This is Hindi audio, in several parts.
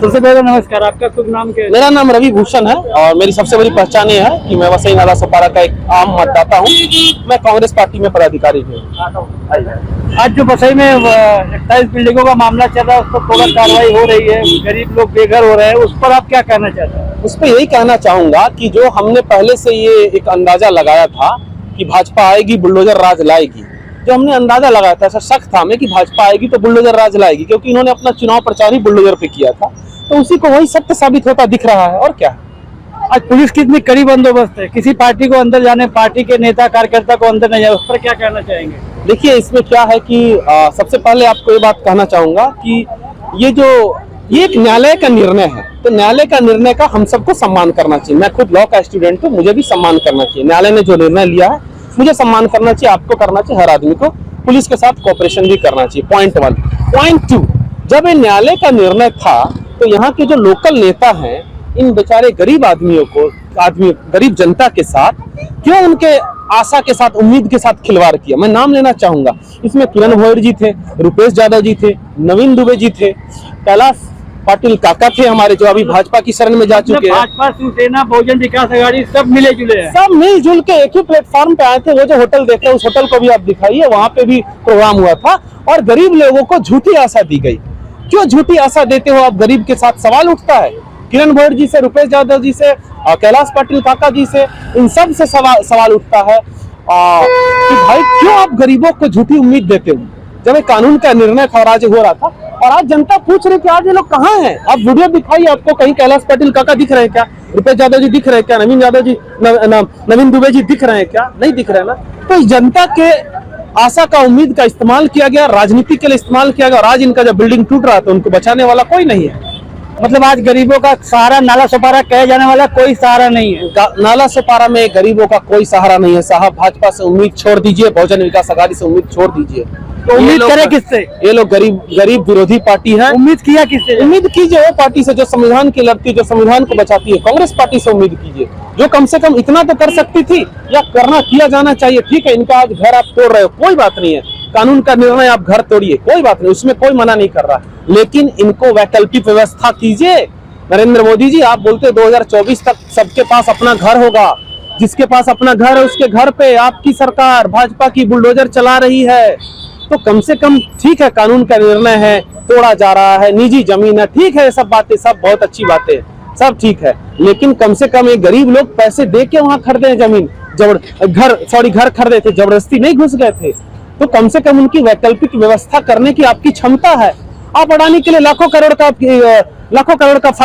सबसे पहले नमस्कार, आपका शुभ नाम क्या है? मेरा नाम रवि भूषण है और मेरी सबसे बड़ी पहचान ये है कि मैं वसई नाला सोपारा का एक आम मतदाता हूँ। मैं कांग्रेस पार्टी में पदाधिकारी हूँ। आज जो वसई में 28 बिल्डिंगों का मामला चल रहा है, उस पर तुरंत कार्रवाई हो रही है, गरीब लोग बेघर हो रहे हैं, उस पर आप क्या कहना चाहते हैं? उस पर यही कहना चाहूंगा कि जो हमने पहले से ये एक अंदाजा लगाया था कि भाजपा आएगी बुलडोजर राज लाएगी, जो हमने अंदाजा लगाया था, ऐसा शक था हमें कि भाजपा आएगी तो बुलडोजर राज लाएगी, क्योंकि इन्होंने अपना चुनाव प्रचार ही बुलडोजर पे किया था, तो उसी को वही सत्य साबित होता दिख रहा है। और क्या, आज पुलिस की इतनी कड़ी बंदोबस्त है, किसी पार्टी को अंदर जाने, पार्टी के नेता कार्यकर्ता को अंदर नहीं जाए, उस पर क्या कहना चाहेंगे? देखिए इसमें क्या है कि सबसे पहले आपको ये बात कहना चाहूंगा कि ये एक न्यायालय का निर्णय है, तो न्यायालय का निर्णय का हम सबको सम्मान करना चाहिए। मैं खुद लॉ का स्टूडेंट हूँ, मुझे भी सम्मान करना चाहिए। न्यायालय ने जो निर्णय लिया है मुझे सम्मान करना चाहिए, आपको करना चाहिए, हर आदमी को पुलिस के साथ कोऑपरेशन भी करना चाहिए। पॉइंट 1। पॉइंट 2, जब ये न्यायालय का निर्णय था तो यहाँ के जो लोकल नेता हैं, इन बेचारे गरीब आदमियों को, गरीब जनता के साथ क्यों उनके आशा के साथ, उम्मीद के साथ खिलवाड़ किया? मैं नाम लेना चाहूंगा, इसमें किरण भोयर जी थे, रुपेश यादव जी थे, नवीन दुबे जी थे, कैलाश पाटिल काका थे हमारे, जो अभी भाजपा की शरण में जा चुके हैं। भाजपा, शिवसेना, बहुजन विकास आघाड़ी सब मिले जुले हैं, सब मिलजुल के एक ही प्लेटफॉर्म पे आए थे। वो जो होटल देख रहे हैं, उस होटल को भी आप दिखाइए, वहां पे भी प्रोग्राम हुआ था और गरीब लोगों को झूठी आशा दी गई। क्यों झूठी आशा देते हो आप गरीब के साथ? सवाल उठता है किरण भोयर जी से, रुपेश यादव जी से, कैलाश पाटिल काका जी से, इन सब से सवाल उठता है कि भाई क्यों आप गरीबों को झूठी उम्मीद देते हो? जब एक कानून का निर्णय था और आज हो रहा था, और आज जनता पूछ रही कि आज ये लोग कहाँ हैं? आप वीडियो दिखाइए, आपको कहीं कैलाश पाटिल काका दिख रहे हैं क्या? रुपेश यादव जी दिख रहे हैं क्या? नवीन दुबे जी दिख रहे हैं क्या? नहीं दिख रहे ना। तो जनता के आशा का, उम्मीद का इस्तेमाल किया गया, राजनीति के लिए इस्तेमाल किया गया, और आज इनका जब बिल्डिंग टूट रहा था, उनको बचाने वाला कोई नहीं है। मतलब आज गरीबों का सहारा नाला सोपारा कहे जाने वाला कोई सहारा नहीं है। नाला सोपारा में गरीबों का कोई सहारा नहीं है साहब। भाजपा से उम्मीद छोड़ दीजिए, बहुजन विकास आघाड़ी से उम्मीद छोड़ दीजिए। तो उम्मीद करे किससे? ये लोग गरीब विरोधी पार्टी है। उम्मीद किया किससे? उम्मीद कीजिए वो पार्टी से जो संविधान की लड़ती, जो संविधान को बचाती है। कांग्रेस पार्टी से उम्मीद कीजिए, जो कम से कम इतना तो कर सकती थी, या किया जाना चाहिए। ठीक है, इनका आज घर आप तोड़ रहे हो, कोई बात नहीं है, कानून का निर्णय, आप घर तोड़िए, कोई बात नहीं, उसमें कोई मना नहीं कर रहा, लेकिन इनको वैकल्पिक व्यवस्था कीजिए। नरेंद्र मोदी जी, आप बोलते 2024 तक सबके पास अपना घर होगा। जिसके पास अपना घर है उसके घर पे आपकी सरकार, भाजपा की बुलडोजर चला रही है। तो कम से कम, ठीक है, कानून का निर्णय है, तोड़ा जा रहा है, निजी जमीन है, ठीक है, सब बातें, सब बहुत अच्छी बातें, सब ठीक है, लेकिन कम से कम एक गरीब लोग पैसे दे के वहां खरीदे जमीन, घर खरीदे थे, जबरदस्ती नहीं घुस गए थे। तो कम से कम उनकी वैकल्पिक व्यवस्था करने की आपकी क्षमता है। आप अडानी के लिए लाखों करोड़ का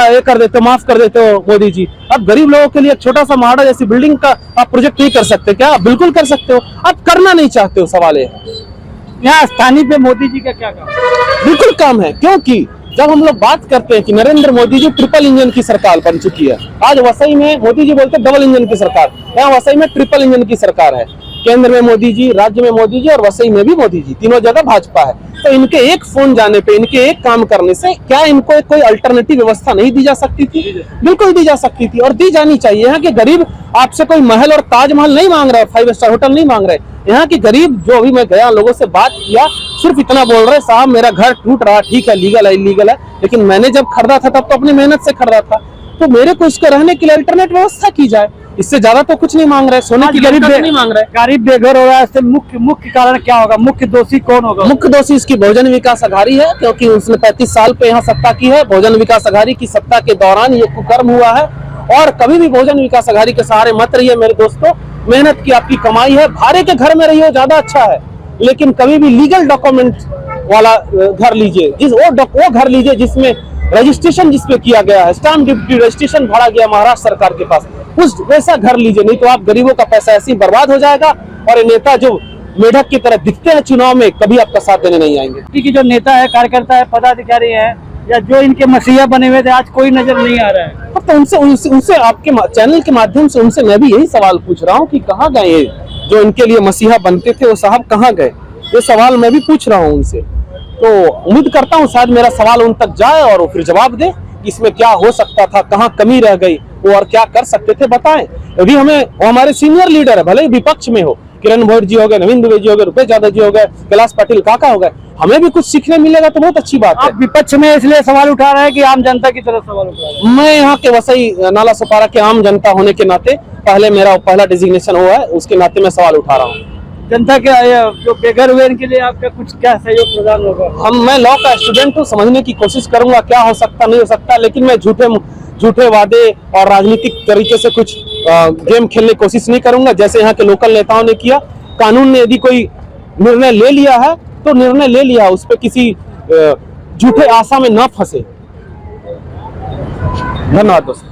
ये कर देते हो, माफ कर देते हो मोदी जी। आप गरीब लोगों के लिए छोटा सा महाड़ा जैसी बिल्डिंग का आप प्रोजेक्ट नहीं कर सकते क्या? आप बिल्कुल कर सकते हो, आप करना नहीं चाहते हो। सवाल है यहाँ स्थानीय पे मोदी जी का क्या काम? बिल्कुल काम है, क्योंकि जब हम लोग बात करते हैं कि नरेंद्र मोदी जी ट्रिपल इंजन की सरकार बन चुकी है, आज वसई में मोदी जी बोलते डबल इंजन की सरकार, यहाँ वसई में ट्रिपल इंजन की सरकार है। केंद्र में मोदी जी, राज्य में मोदी जी और वसई में भी मोदी जी, तीनों जगह भाजपा है। तो इनके एक फोन जाने पे, इनके एक काम करने से क्या इनको कोई अल्टरनेटिव व्यवस्था नहीं दी जा सकती थी? बिल्कुल दी जा सकती थी, और दी जानी चाहिए। यहाँ के गरीब आपसे कोई महल और ताजमहल नहीं मांग रहे, 5 स्टार होटल नहीं मांग रहे। यहाँ के गरीब, जो अभी मैं गया, लोगों से बात किया, सिर्फ इतना बोल रहे, साहब मेरा घर टूट रहा, ठीक है, लीगल है, इलीगल है, लेकिन मैंने जब खरीदा था तब तो अपनी मेहनत से खरीदा था, तो मेरे को इसके रहने के लिए अल्टरनेट व्यवस्था की जाए। इससे ज्यादा तो कुछ नहीं मांग रहे, सोने की गरीब नहीं मांग रहे। गरीब बेघर हो रहा है, इससे मुख्य कारण क्या होगा? मुख्य दोषी कौन होगा? मुख्य दोषी इसकी बहुजन विकास आघाड़ी है, क्योंकि उसने 35 साल पे यहाँ सत्ता की है। बहुजन विकास आघाड़ी की सत्ता के दौरान ये कुकर्म हुआ है, और कभी भी बहुजन विकास आघाड़ी के सहारे मत रहिए मेरे दोस्तों। मेहनत की आपकी कमाई है, भाड़े के घर में रहिए ज्यादा अच्छा है, लेकिन कभी भी लीगल डॉक्यूमेंट वाला घर लीजिए, वो घर लीजिए जिसमें रजिस्ट्रेशन जिसपे किया गया है, स्टाम्प ड्यूटी रजिस्ट्रेशन भरा गया महाराष्ट्र सरकार के पास, उस वैसा घर लीजिए। नहीं तो आप गरीबों का पैसा ऐसे ही बर्बाद हो जाएगा, और ये नेता जो मेढक की तरह दिखते हैं चुनाव में, कभी आपका साथ देने नहीं आएंगे। कि जो नेता है, कार्यकर्ता है, पदाधिकारी है, या जो इनके मसीहा बने हुए थे, आज कोई नजर नहीं आ रहा है। तो उनसे आपके चैनल के माध्यम से उनसे मैं भी यही सवाल पूछ रहा हूँ कि कहाँ गए ये जो इनके लिए मसीहा बनते थे, वो साहब कहाँ गए? ये सवाल मैं भी पूछ रहा हूँ उनसे। तो उम्मीद करता हूँ शायद मेरा सवाल उन तक जाए और वो फिर जवाब दे, इसमें क्या हो सकता था, कहाँ कमी रह गई, वो और क्या कर सकते थे, बताएं। अभी हमें, वो हमारे सीनियर लीडर है, भले ही विपक्ष में हो, किरण भोट जी हो गए, नवीन दुबे जी हो गए, रुपेश यादव जी हो गए, कैलाश पाटिल काका हो गए, हमें भी कुछ सीखने मिलेगा तो बहुत अच्छी बात है। आप विपक्ष में इसलिए सवाल उठा रहे हैं कि आम जनता की तरफ सवाल उठा रहे हैं? मैं यहाँ के वसई नाला सुपारा के आम जनता होने के नाते मेरा पहला डिजिग्नेशन हुआ है, उसके नाते मैं सवाल उठा रहा हूँ। जनता के जो बेघर हुए इनके लिए आपका कुछ क्या सहयोग प्रदान होगा? मैं लॉ का स्टूडेंट हूँ, समझने की कोशिश करूंगा क्या हो सकता नहीं हो सकता, लेकिन मैं झूठे वादे और राजनीतिक तरीके से कुछ गेम खेलने की कोशिश नहीं करूंगा, जैसे यहाँ के लोकल नेताओं ने किया। कानून ने यदि कोई निर्णय ले लिया है तो निर्णय ले लिया, उस पर किसी झूठे आशा में न फंसे। धन्यवाद दोस्तों।